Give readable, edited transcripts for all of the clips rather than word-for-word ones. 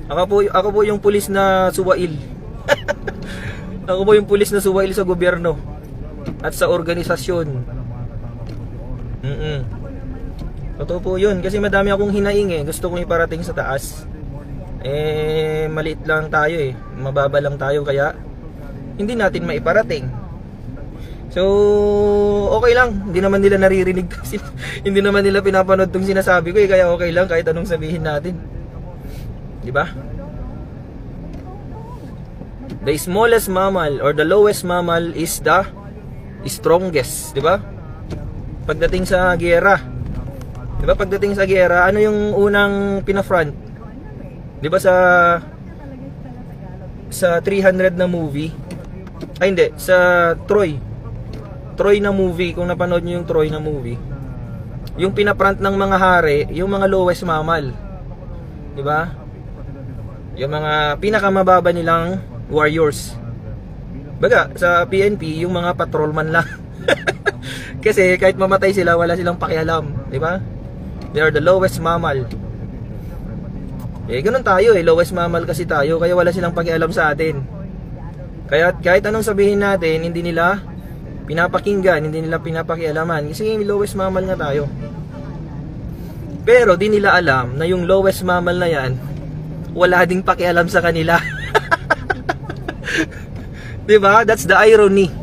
Ako po yung pulis na suwail. Ako po yung pulis na suwail sa gobyerno at sa organisasyon. Totoo po yun. Kasi madami akong hinaing eh. Gusto kong iparating sa taas. Maliit lang tayo eh. Mababa lang tayo kaya hindi natin maiparating. So, okay lang. Hindi naman nila naririnig kasi hindi naman nila pinapanood tong sinasabi ko eh. Kaya okay lang kahit anong sabihin natin. Diba? The smallest mammal or the lowest mammal is the strongest. Diba? Pagdating sa giyera, diba pagdating sa giyera, ano yung unang pinafront? Diba sa 300 na movie? Ay hindi, sa Troy na movie, kung napanood nyo yung Troy na movie, yung pinafront ng mga hari, yung mga lowest mammal. Diba? Yung mga pinakamababa nilang warriors. Baga, sa PNP, yung mga patrolman lang. Kasi kahit mamatay sila, wala silang pakialam, di ba? They are the lowest mammal. Ganun tayo eh, lowest mammal kasi tayo, kaya wala silang pakialam sa atin. Kaya kahit anong sabihin natin, hindi nila pinapakinggan, hindi nila pinapakialaman, kasi lowest mammal nga tayo. Pero di nila alam na yung lowest mammal na yan, wala ding pakialam sa kanila. Di ba? That's the irony.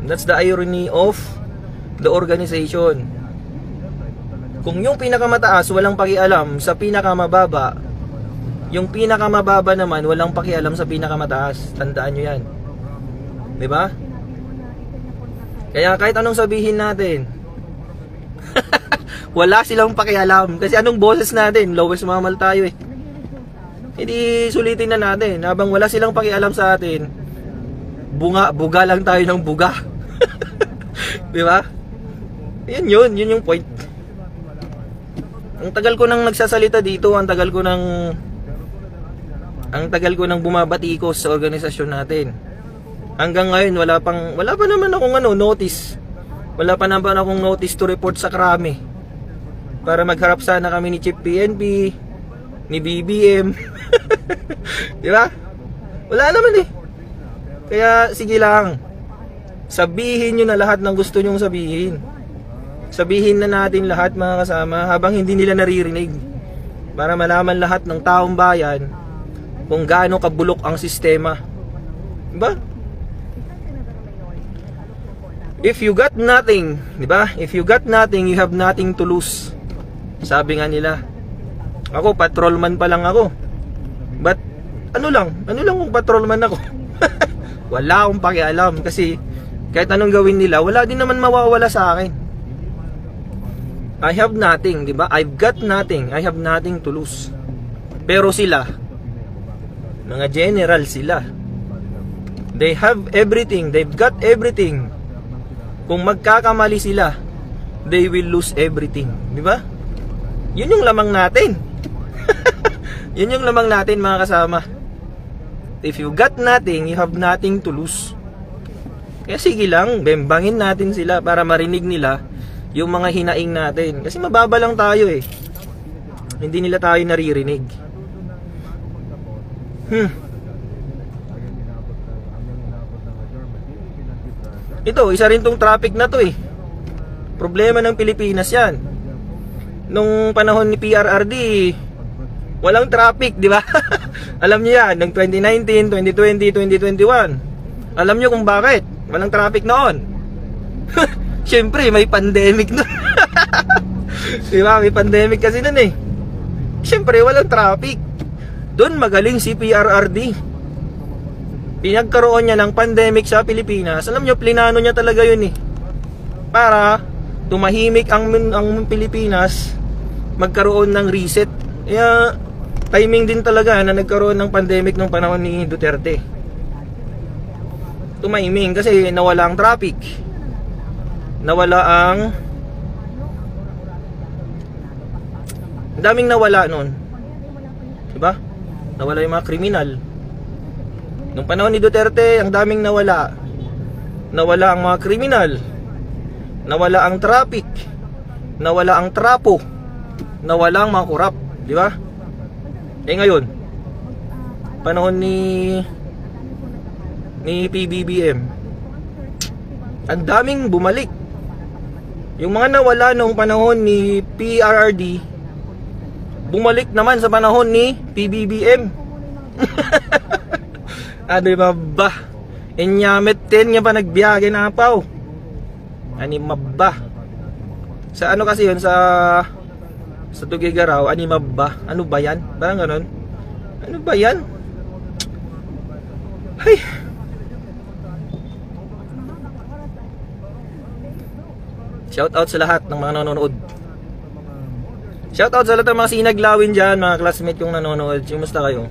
That's the irony of the organization. Kung yung pinakamataas walang pakialam sa pinakamababa, yung pinakamababa naman walang pakialam sa pinakamataas. Tandaan nyo yan. Diba? Kaya kahit anong sabihin natin, wala silang pakialam. Kasi anong boses natin? Lowest mammal tayo eh. Hindi sulitin na natin. Habang wala silang pakialam sa atin, buga lang tayo ng buga. Diba? Yun yung point. Ang tagal ko nang nagsasalita dito, ang tagal ko nang bumabatikos sa organisasyon natin. Hanggang ngayon wala pa naman akong notice. Wala pa naman akong notice to report sa krami. Para magharap sana kami ni Chief PNP, ni BBM. Diba? Wala naman eh. Kaya sige lang. Sabihin nyo na lahat ng gusto nyong sabihin. Sabihin na natin lahat mga kasama habang hindi nila naririnig, para malaman lahat ng taong bayan kung gaano kabulok ang sistema. Diba? If you got nothing, diba? If you got nothing, you have nothing to lose. Sabi nga nila. Ako, patrolman pa lang ako. But, ano lang kung patrolman ako. Wala akong pakialam kasi kahit anong gawin nila, wala din naman mawawala sa akin. I have nothing, di ba? I've got nothing. I have nothing to lose. Pero sila, mga general sila, they have everything. They've got everything. Kung magkakamali sila, they will lose everything. Di ba? Yun yung lamang natin. Yun yung lamang natin mga kasama. If you got nothing, you have nothing to lose. Kaya sige lang, bembangin natin sila para marinig nila yung mga hinaing natin. Kasi mababa lang tayo eh. Hindi nila tayo naririnig. Ito, isa rin tong traffic na to eh. Problema ng Pilipinas yan. Nung panahon ni PRRD, walang traffic, di ba? Alam niyo yan, ng 2019, 2020, 2021. Alam niyo kung bakit walang traffic noon? Siyempre, may pandemic nun. Diba? May pandemic kasi nun eh. Siyempre, walang traffic. Doon magaling si PRRD. Pinagkaroon niya ng pandemic sa Pilipinas. Alam niyo, plinano niya talaga yun eh. Para tumahimik ang Pilipinas, magkaroon ng reset. Kaya, timing din talaga na nagkaroon ng pandemic nung panahon ni Duterte. Tumahimik kasi nawala ang traffic. Nawala ang daming nawala noon. Diba? Nawala yung mga kriminal. Nung panahon ni Duterte, ang daming nawala. Nawala ang mga kriminal. Nawala ang traffic. Nawala ang trapo. Nawala ang mga korap. Diba? Eh ngayon, panahon ni PBBM, ang daming bumalik. Yung mga nawala noong panahon ni PRRD, bumalik naman sa panahon ni PBBM. Ano ba? Inyamet din nga pa nagbiyahe na paw. Ani mabba. Sa ano kasi yun, sa Tugigaraw, ani mabba. Ano ba yan? Parang ganun. Ano ba yan? Hay. Shout out sa lahat ng mga nanonood. Shout out sa lahat ng mga sinaglawin dyan, mga classmate kong nanonood. Kumusta kayo?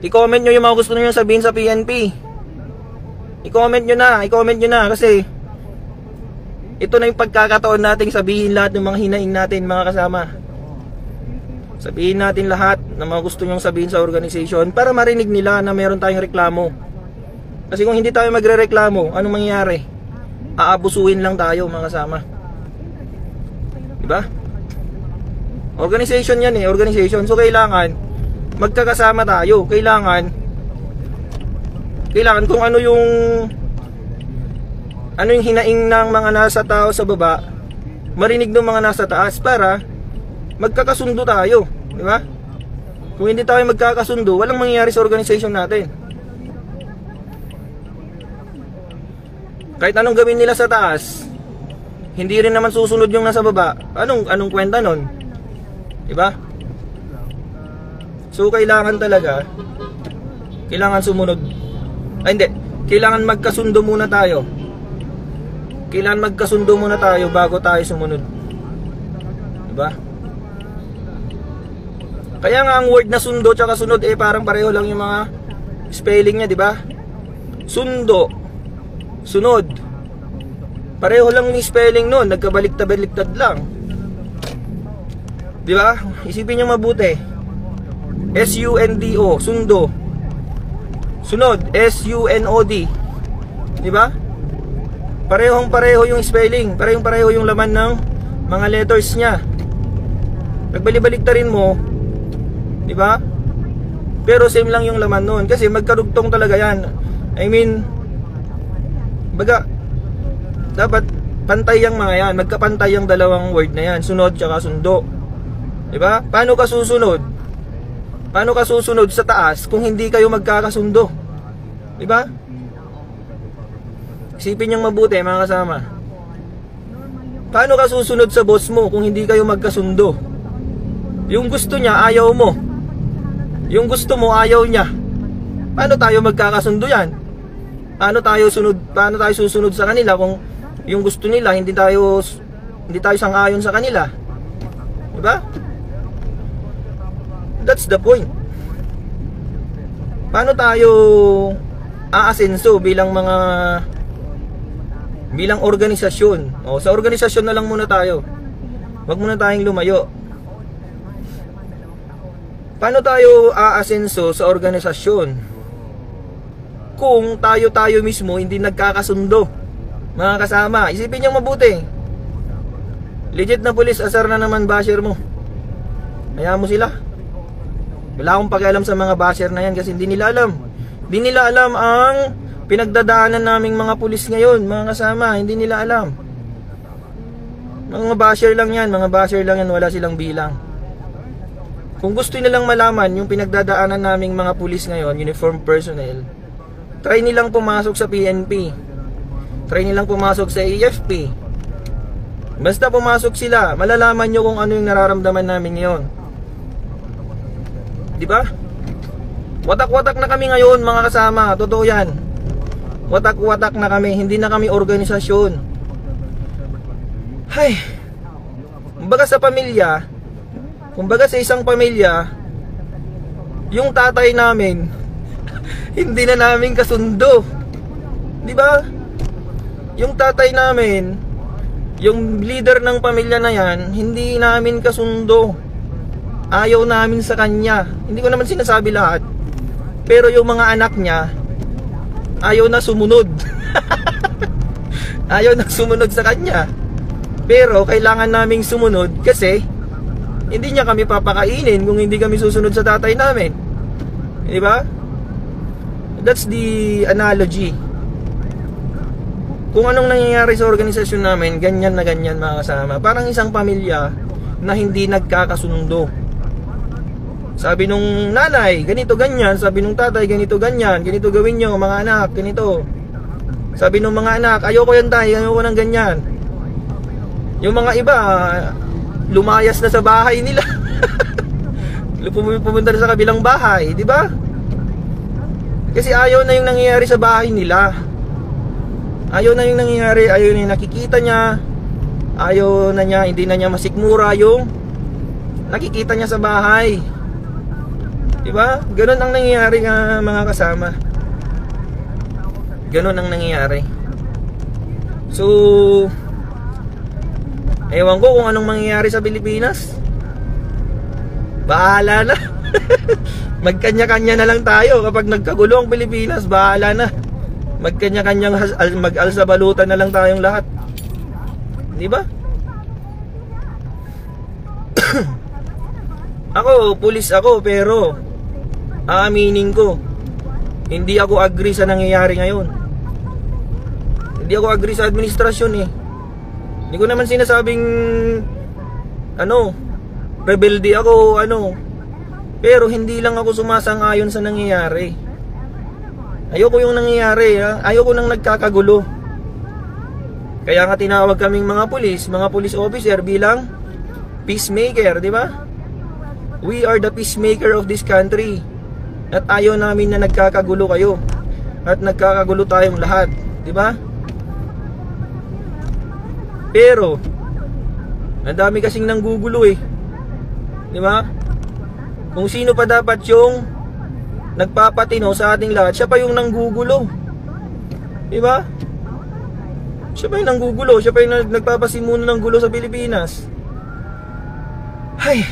I-comment nyo yung mga gusto nyo sabihin sa PNP. I-comment nyo na kasi ito na yung pagkakataon nating sabihin lahat ng mga hinaing natin, mga kasama. Sabihin natin lahat ng mga gusto nyong sabihin sa organization para marinig nila na meron tayong reklamo. Kasi kung hindi tayo magre-reklamo, anong mangyayari? Aabusuhin lang tayo, mga kasama. Diba? Organization yan organization. So kailangan magkakasama tayo. Kailangan kung ano yung hinaing ng mga nasa tao sa baba, marinig ng mga nasa taas para magkakasundo tayo, di ba? Kung hindi tayo magkakasundo, walang mangyayari sa organization natin. Kahit anong gawin nila sa taas, hindi rin naman susunod yung nasa baba. Anong kwenta nun? Di ba? So kailangan sumunod. Ay hindi, kailangan magkasundo muna tayo. Kailangan magkasundo muna tayo bago tayo sumunod. Diba? Kaya nga ang word na sundo tsaka sunod parang pareho lang yung mga spelling niya, diba? Sundo, sunod, pareho lang yung spelling nun. Nagkabaliktad-baliktad lang. Diba? Isipin nyo mabuti. S-U-N-D-O, sundo. Sunod, S-U-N-O-D. Diba? Parehong-pareho yung spelling, parehong-pareho yung laman ng mga letters niya. Nagbalibaliktarin mo, di ba? Pero same lang yung laman nun kasi magkarugtong talaga yan. I mean, baga dapat pantay yung mga yan, magkapantay yung dalawang word na yan, sunod tsaka sundo. Di ba? Paano ka susunod? Paano ka susunod sa taas kung hindi kayo magkakasundo? Di ba? Isipin niyong mabuti, mga kasama. Paano ka susunod sa boss mo kung hindi kayo magkasundo? Yung gusto niya, ayaw mo. Yung gusto mo, ayaw niya. Paano tayo magkakasundo yan? Paano tayo susunod sa kanila kung yung gusto nila, hindi tayo sang-ayon sa kanila? Diba? That's the point. Paano tayo aasenso bilang organisasyon? Sa organisasyon na lang muna tayo. Wag muna tayong lumayo. Paano tayo aasenso sa organisasyon kung tayo mismo hindi nagkakasundo? Mga kasama, isipin niyo mabuti. Legit na police asar na naman basher mo. Hayaan mo sila. Wala akong pakialam sa mga basher na yan kasi hindi nila alam. Hindi nila alam ang pinagdadaanan naming mga pulis ngayon, mga kasama. Hindi nila alam. Mga basher lang yan, wala silang bilang. Kung gusto nilang malaman yung pinagdadaanan naming mga pulis ngayon, uniform personnel, try nilang pumasok sa PNP, try nilang pumasok sa AFP. Basta pumasok sila, malalaman nyo kung ano yung nararamdaman namin ngayon. Diba? Watak-watak na kami ngayon, mga kasama. Totoo yan. Watak-watak na kami, hindi na kami organisasyon. Hay. Kumbaga sa pamilya, kumbaga sa isang pamilya, yung tatay namin hindi na namin kasundo. Di ba? Yung tatay namin, yung leader ng pamilya na yan, hindi namin kasundo. Ayaw namin sa kanya. Hindi ko naman sinasabi lahat. Pero yung mga anak niya, ayaw na sumunod. Ayaw na sumunod sa kanya. Pero kailangan naming sumunod kasi hindi niya kami papakainin kung hindi kami susunod sa tatay namin. Di ba? That's the analogy. Kung anong nangyayari sa organisasyon namin, ganyan na ganyan mga kasama. Parang isang pamilya na hindi nagkakasundo. Sabi nung nanay, ganito ganyan. Sabi nung tatay, ganito ganyan. Ganito gawin nyo mga anak, ganito. Sabi nung mga anak, ayoko yan tayo, ayoko ng ganyan. Yung mga iba, lumayas na sa bahay nila. Pumunta na sa kabilang bahay, di ba? Kasi ayaw na yung nangyayari sa bahay nila. Ayaw na yung nangyayari, ayaw na yung nakikita niya. Ayaw na niya, hindi na niya masikmura yung nakikita niya sa bahay. Diba? Ganon ang nangyayari nga mga kasama. Ganon ang nangyayari. So, ewan ko kung anong mangyayari sa Pilipinas. Bahala na. Magkanya-kanya na lang tayo. Kapag nagkagulo ang Pilipinas, bahala na. Magkanya-kanyang mag-alsabalutan na lang tayong lahat. Di ba? Ako, pulis ako, pero aaminin ko, hindi ako agree sa nangyayari ngayon. Hindi ako agree sa administrasyon eh. Hindi ko naman sinasabing rebelde ako, pero hindi lang ako sumasang-ayon sa nangyayari. Ayoko yung nangyayari, ayoko nang nagkakagulo. Kaya nga tinawag kaming mga police officer bilang peacemaker, di ba? We are the peacemaker of this country. At ayaw namin na nagkakagulo kayo. At nagkakagulo tayong lahat, di ba? Pero ang dami kasing nanggugulo eh. Di ba? Kung sino pa dapat yung nagpapatino sa ating lahat, siya pa yung nanggugulo. Di ba? Siya pa yung nanggugulo, siya pa yung nagpapasimuno ng gulo sa Pilipinas. Hay,